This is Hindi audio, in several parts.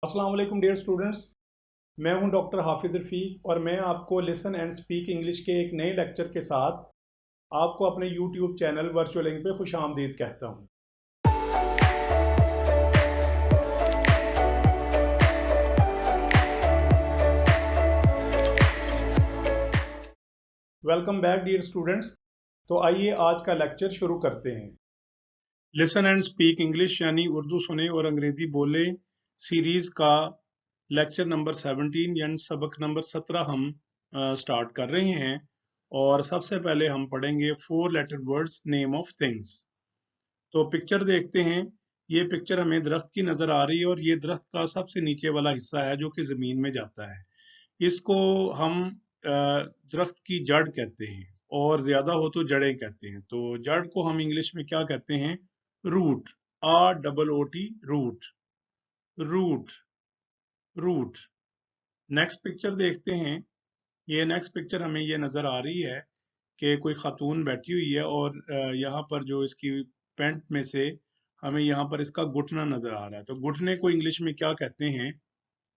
अस्सलाम वालेकुम डियर स्टूडेंट्स। मैं हूं डॉक्टर हाफिज रफ़ीक और मैं आपको लिसन एंड स्पीक इंग्लिश के एक नए लेक्चर के साथ आपको अपने यूट्यूब चैनल वर्चुअलिंग पे खुश आमदीद कहता हूं। Welcome back dear students. तो आइए आज का लेक्चर शुरू करते हैं। लिसन एंड स्पीक इंग्लिश यानी उर्दू सुने और अंग्रेजी बोले सीरीज का लेक्चर नंबर 17 यानी सबक नंबर 17 हम स्टार्ट कर रहे हैं। और सबसे पहले हम पढ़ेंगे 4 letter words name of things. तो पिक्चर देखते हैं। ये पिक्चर हमें दरख्त की नजर आ रही है और ये दरख्त का सबसे नीचे वाला हिस्सा है जो कि जमीन में जाता है। इसको हम दरख्त की जड़ कहते हैं और ज्यादा हो तो जड़ें कहते हैं। तो जड़ को हम इंग्लिश में क्या कहते हैं? Root. ROOT, root. Root, root. Next picture देखते हैं। ये नेक्स्ट पिक्चर हमें ये नजर आ रही है कि कोई खातून बैठी हुई है और यहाँ पर जो इसकी पैंट में से हमें यहाँ पर इसका घुटना नजर आ रहा है। तो घुटने को इंग्लिश में क्या कहते हैं?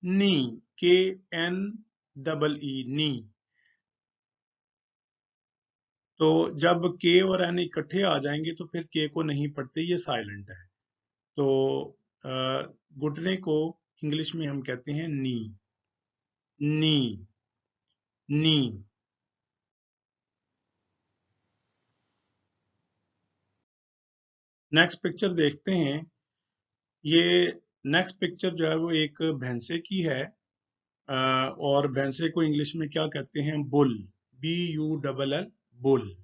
नी। KNEE, नी। तो जब के और एन इकट्ठे आ जाएंगे तो फिर के को नहीं पढ़ते, ये साइलेंट है। तो घुटने को इंग्लिश में हम कहते हैं नी। नी, नी। नेक्स्ट पिक्चर देखते हैं। ये नेक्स्ट पिक्चर जो है वो एक भैंसे की है और भैंसे को इंग्लिश में क्या कहते हैं? बुल। BULL, bull.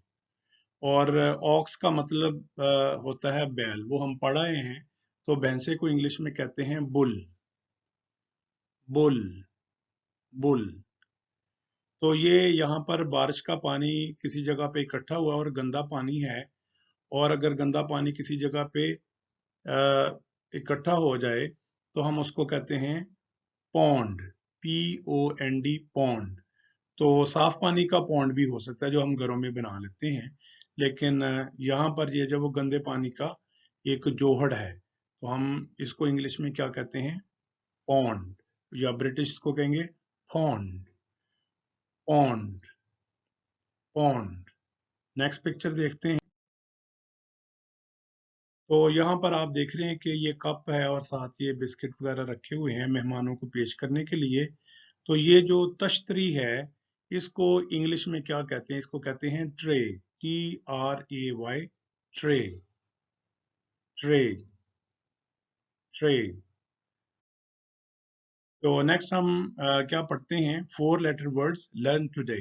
और ऑक्स का मतलब होता है बैल, वो हम पढ़ आए हैं। तो भैंसे को इंग्लिश में कहते हैं बुल। Bull, bull. तो ये यहाँ पर बारिश का पानी किसी जगह पे इकट्ठा हुआ और गंदा पानी है। और अगर गंदा पानी किसी जगह पे इकट्ठा हो जाए तो हम उसको कहते हैं पॉन्ड। POND, pond. तो साफ पानी का पॉन्ड भी हो सकता है जो हम घरों में बना लेते हैं। लेकिन यहाँ पर ये जब वो गंदे पानी का एक जोहड़ है तो हम इसको इंग्लिश में क्या कहते हैं? पॉन्ड। या ब्रिटिश को कहेंगे pond. Pond, pond. Next picture देखते हैं। तो यहाँ पर आप देख रहे हैं कि ये कप है और साथ ये बिस्किट वगैरह रखे हुए हैं मेहमानों को पेश करने के लिए। तो ये जो तश्तरी है इसको इंग्लिश में क्या कहते हैं? इसको कहते हैं tray. TRAY, tray. Tray, tray. तो नेक्स्ट हम क्या पढ़ते हैं? 4 लेटर वर्ड्स लर्न टुडे,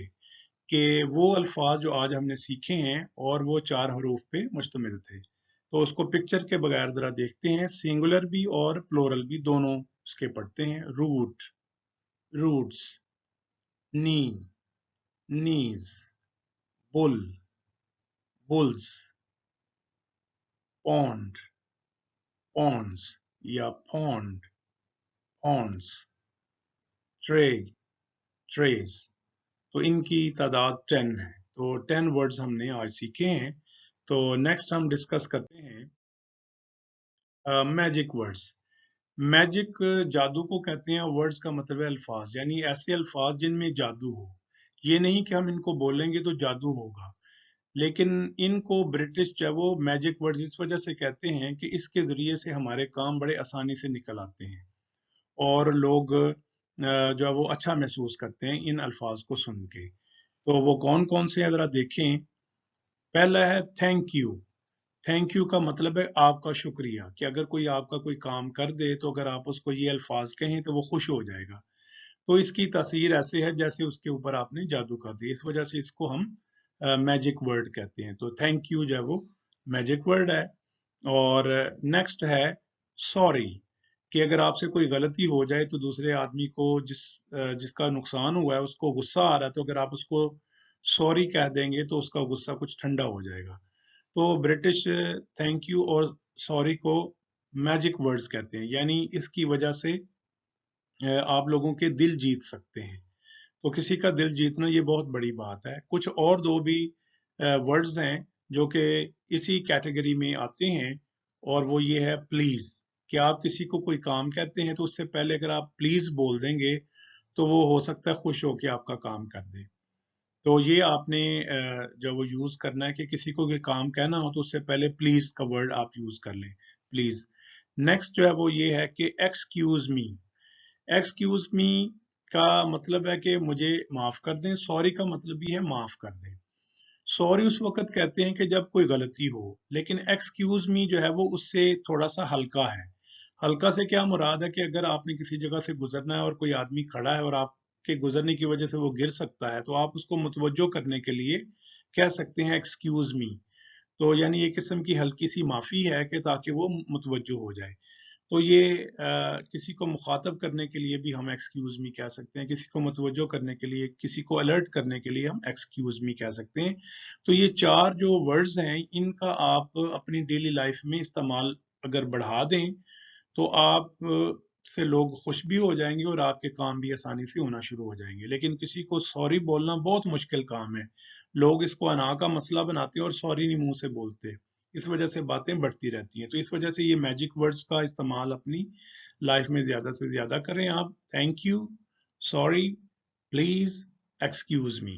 के वो अल्फाज जो आज हमने सीखे हैं और वो 4 हरूफ पे मुश्तमिल थे। तो उसको पिक्चर के बगैर जरा देखते हैं। सिंगुलर भी और प्लोरल भी दोनों उसके पढ़ते हैं। Root, roots. Knee, knees. Bull, bulls. Pond, ponds या पॉन्ड, पॉन्ड्स। Tray, trays. तो इनकी तादाद 10 है। तो 10 वर्ड्स हमने आज सीखे हैं। तो नेक्स्ट हम डिस्कस करते हैं मैजिक वर्ड्स। मैजिक जादू को कहते हैं। वर्ड्स का मतलब है अल्फाज, यानी ऐसे अल्फाज जिनमें जादू हो। ये नहीं कि हम इनको बोलेंगे तो जादू होगा, लेकिन इनको ब्रिटिश जो है वो मैजिक वर्ड्स इस वजह से कहते हैं कि इसके जरिए से हमारे काम बड़े आसानी से निकल आते हैं और लोग जो है वो अच्छा महसूस करते हैं इन अल्फाज को सुन के। तो वो कौन कौन से हैं जरा देखें। पहला है थैंक यू। थैंक यू का मतलब है आपका शुक्रिया, कि अगर कोई आपका कोई काम कर दे तो अगर आप उसको ये अल्फाज कहें तो वो खुश हो जाएगा। तो इसकी तासीर ऐसे है जैसे उसके ऊपर आपने जादू कर दिया, इस वजह से इसको हम मैजिक वर्ड कहते हैं। तो थैंक यू जो है वो मैजिक वर्ड है। और नेक्स्ट है सॉरी, कि अगर आपसे कोई गलती हो जाए तो दूसरे आदमी को जिसका नुकसान हुआ है उसको गुस्सा आ रहा है, तो अगर आप उसको सॉरी कह देंगे तो उसका गुस्सा कुछ ठंडा हो जाएगा। तो ब्रिटिश थैंक यू और सॉरी को मैजिक वर्ड्स कहते हैं, यानी इसकी वजह से आप लोगों के दिल जीत सकते हैं। तो किसी का दिल जीतना ये बहुत बड़ी बात है। कुछ और दो भी वर्ड्स हैं जो कि इसी कैटेगरी में आते हैं और वो ये है प्लीज। कि आप किसी को कोई काम कहते हैं तो उससे पहले अगर आप प्लीज बोल देंगे तो वो हो सकता है खुश होकर आपका काम कर दे। तो ये आपने जब वो यूज करना है कि किसी को भी काम कहना हो तो उससे पहले प्लीज का वर्ड आप यूज कर लें, प्लीज। नेक्स्ट जो है वो ये है कि एक्सक्यूज मी। एक्सक्यूज मी का मतलब है कि मुझे माफ कर दें, सॉरी का मतलब भी है माफ कर दें। सॉरी उस वक्त कहते हैं कि जब कोई गलती हो, लेकिन एक्सक्यूज मी जो है वो उससे थोड़ा सा हल्का है। हल्का से क्या मुराद है कि अगर आपने किसी जगह से गुजरना है और कोई आदमी खड़ा है और आपके गुजरने की वजह से वो गिर सकता है, तो आप उसको मुतवज्जो करने के लिए कह सकते हैं एक्सक्यूज मी। तो यानी एक किस्म की हल्की सी माफी है कि ताकि वो मुतवज्जो हो जाए। तो ये किसी को मुखातब करने के लिए भी हम एक्सक्यूज मी कह सकते हैं, किसी को मुतवज्जो करने के लिए, किसी को अलर्ट करने के लिए हम एक्सक्यूज मी कह सकते हैं। तो ये चार जो वर्ड्स हैं इनका आप अपनी डेली लाइफ में इस्तेमाल अगर बढ़ा दें तो आप से लोग खुश भी हो जाएंगे और आपके काम भी आसानी से होना शुरू हो जाएंगे। लेकिन किसी को सॉरी बोलना बहुत मुश्किल काम है। लोग इसको अना का मसला बनाते हैं और सॉरी नहीं मुंह से बोलते। इस वजह से बातें बढ़ती रहती हैं। तो इस वजह से ये मैजिक वर्ड्स का इस्तेमाल अपनी लाइफ में ज्यादा से ज्यादा करें आप। Thank you, sorry, please, excuse me.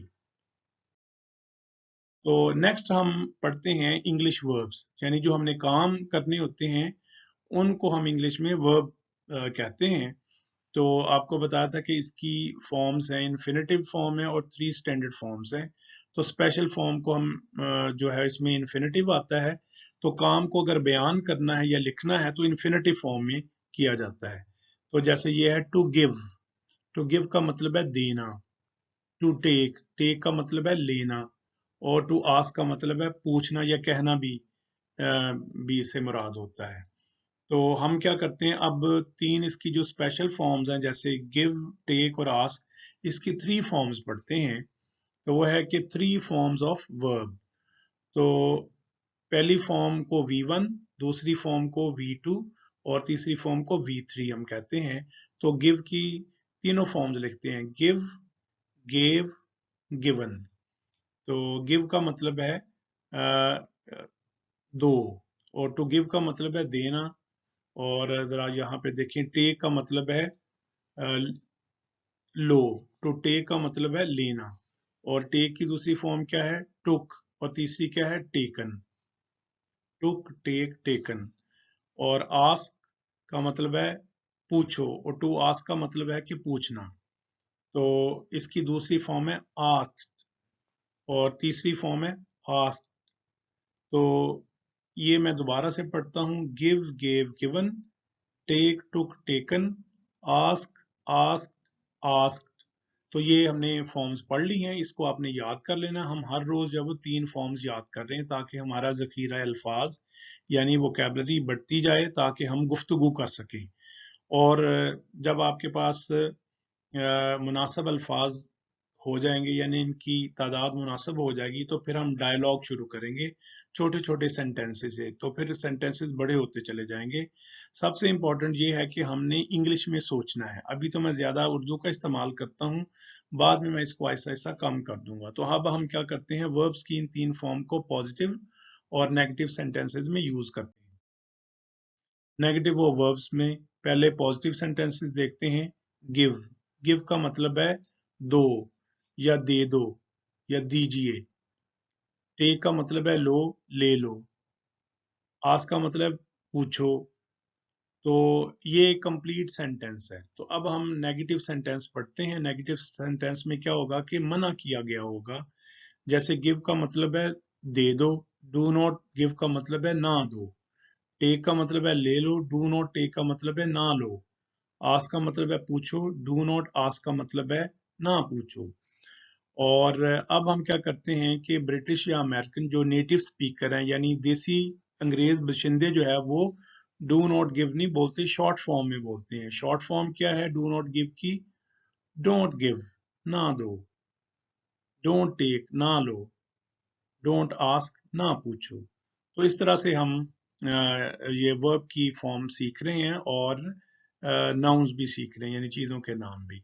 तो नेक्स्ट हम पढ़ते हैं इंग्लिश वर्ब्स, यानी जो हमने काम करने होते हैं उनको हम इंग्लिश में वर्ब कहते हैं। तो आपको बताया था कि इसकी फॉर्म्स हैं, इन्फिनेटिव फॉर्म है और थ्री स्टैंडर्ड फॉर्म्स हैं। तो स्पेशल फॉर्म को हम जो है इसमें इन्फिनेटिव आता है। तो काम को अगर बयान करना है या लिखना है तो इन्फिनेटिव फॉर्म में किया जाता है। तो जैसे ये है टू गिव। टू गिव का मतलब है देना। टू टेक, टेक का मतलब है लेना। और टू आस्क का मतलब है पूछना या कहना भी इससे मुराद होता है। तो हम क्या करते हैं, अब तीन इसकी जो स्पेशल फॉर्म्स हैं जैसे गिव, टेक और आस्क, इसकी थ्री फॉर्म्स पढ़ते हैं। तो वो है कि थ्री फॉर्म्स ऑफ वर्ब। तो पहली फॉर्म को V1, दूसरी फॉर्म को V2 और तीसरी फॉर्म को V3 हम कहते हैं। तो गिव की तीनों फॉर्म्स लिखते हैं, गिव, गेव, गिवन। तो गिव का मतलब है दो, और टू गिव का मतलब है देना। और जरा यहाँ पे देखें, टेक का मतलब है लो। टू टेक का मतलब है लेना। और टेक की दूसरी फॉर्म क्या है, टुक। और तीसरी क्या है, टेकन। टुक, टेक, टेकन। और आस्क का मतलब है पूछो, और टू आस्क का मतलब है कि पूछना। तो इसकी दूसरी फॉर्म है आस्क्ड और तीसरी फॉर्म है आस्क्ड। तो ये मैं दोबारा से पढ़ता हूँ, गिव, गेव, गिवन, टेक, टुक, टेकन, आस्क, आस्क, आस्क। तो ये हमने फॉर्म्स पढ़ ली हैं, इसको आपने याद कर लेना। हम हर रोज जब वो तीन फॉर्म्स याद कर रहे हैं ताकि हमारा जखीरा अल्फाज यानी वोकेबलरी बढ़ती जाए, ताकि हम गुफ्तगू कर सकें। और जब आपके पास मुनासिब अल्फाज हो जाएंगे, यानी इनकी तादाद मुनासिब हो जाएगी, तो फिर हम डायलॉग शुरू करेंगे छोटे छोटे सेंटेंसेस से। तो फिर सेंटेंसेस बड़े होते चले जाएंगे। सबसे इम्पोर्टेंट ये है कि हमने इंग्लिश में सोचना है। अभी तो मैं ज्यादा उर्दू का इस्तेमाल करता हूँ, बाद में मैं इसको ऐसा ऐसा कम कर दूंगा। तो अब हम क्या करते हैं, वर्ब्स की इन तीन फॉर्म को पॉजिटिव और नेगेटिव सेंटेंसेस में यूज करते हैं। नेगेटिव वो वर्ब्स में पहले पॉजिटिव सेंटेंसेस देखते हैं। गिव, गिव का मतलब है दो या दे दो या दीजिए। टेक का मतलब है लो, ले लो। आस्क का मतलब पूछो। तो ये कंप्लीट सेंटेंस है। तो अब हम नेगेटिव सेंटेंस पढ़ते हैं। नेगेटिव सेंटेंस में क्या होगा कि मना किया गया होगा। जैसे गिव का मतलब है दे दो, डू नॉट गिव का मतलब है ना दो। टेक का मतलब है ले लो, डू नॉट टेक का मतलब है ना लो। आस्क का मतलब है पूछो, डू नॉट आस्क का मतलब है ना पूछो। और अब हम क्या करते हैं कि ब्रिटिश या अमेरिकन जो नेटिव स्पीकर हैं, यानी देसी अंग्रेज बशिंदे जो है, वो डू नॉट गिव नहीं बोलते, शॉर्ट फॉर्म में बोलते हैं। शॉर्ट फॉर्म क्या है डू नॉट गिव की, डोंट गिव ना दो, डोंट टेक ना लो, डोंट आस्क ना पूछो। तो इस तरह से हम ये वर्ब की फॉर्म सीख रहे हैं और नाउन्स भी सीख रहे हैं, यानी चीजों के नाम भी।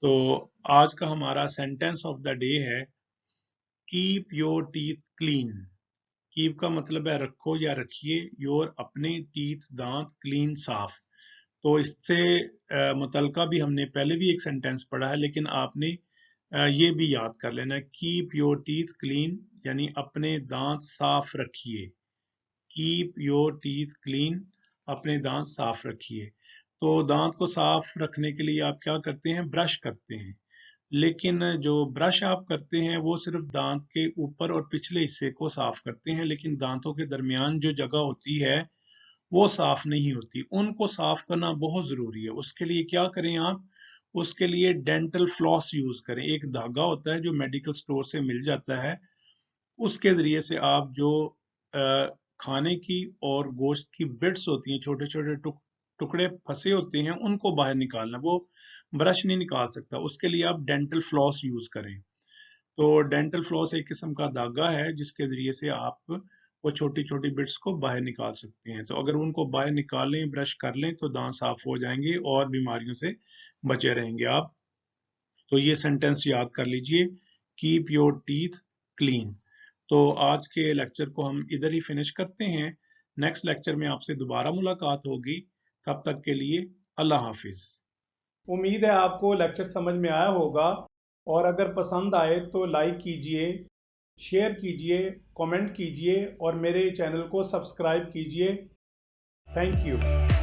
तो आज का हमारा सेंटेंस ऑफ द डे है keep your teeth clean. Keep का मतलब है रखो या रखिए, योर अपने टीथ दांत क्लीन साफ। तो इससे मुतलका भी हमने पहले भी एक सेंटेंस पढ़ा है, लेकिन आपने ये भी याद कर लेना, कीप योर टीथ क्लीन यानी अपने दांत साफ रखिए। कीप योर टीथ क्लीन, अपने दांत साफ रखिए। तो दांत को साफ रखने के लिए आप क्या करते हैं, ब्रश करते हैं। लेकिन जो ब्रश आप करते हैं वो सिर्फ दांत के ऊपर और पिछले हिस्से को साफ करते हैं, लेकिन दांतों के दरमियान जो जगह होती है वो साफ नहीं होती। उनको साफ करना बहुत जरूरी है। उसके लिए क्या करें आप, उसके लिए डेंटल फ्लॉस यूज करें। एक धागा होता है जो मेडिकल स्टोर से मिल जाता है, उसके जरिए से आप जो खाने की और गोश्त की बिट्स होती हैं, छोटे छोटे टुकड़े फंसे होते हैं, उनको बाहर निकालना। वो ब्रश नहीं निकाल सकता, उसके लिए आप डेंटल फ्लॉस यूज करें। तो डेंटल फ्लॉस एक किस्म का धागा है जिसके जरिए से आप वो छोटी छोटी बिट्स को बाहर निकाल सकते हैं। तो अगर उनको बाहर निकालें, ब्रश कर लें, तो दांत साफ हो जाएंगे और बीमारियों से बचे रहेंगे आप। तो ये सेंटेंस याद कर लीजिए, कीप योर टीथ क्लीन। तो आज के लेक्चर को हम इधर ही फिनिश करते हैं। नेक्स्ट लेक्चर में आपसे दोबारा मुलाकात होगी। तब तक के लिए अल्लाह हाफिज। उम्मीद है आपको लेक्चर समझ में आया होगा, और अगर पसंद आए तो लाइक कीजिए, शेयर कीजिए, कमेंट कीजिए और मेरे चैनल को सब्सक्राइब कीजिए। Thank you.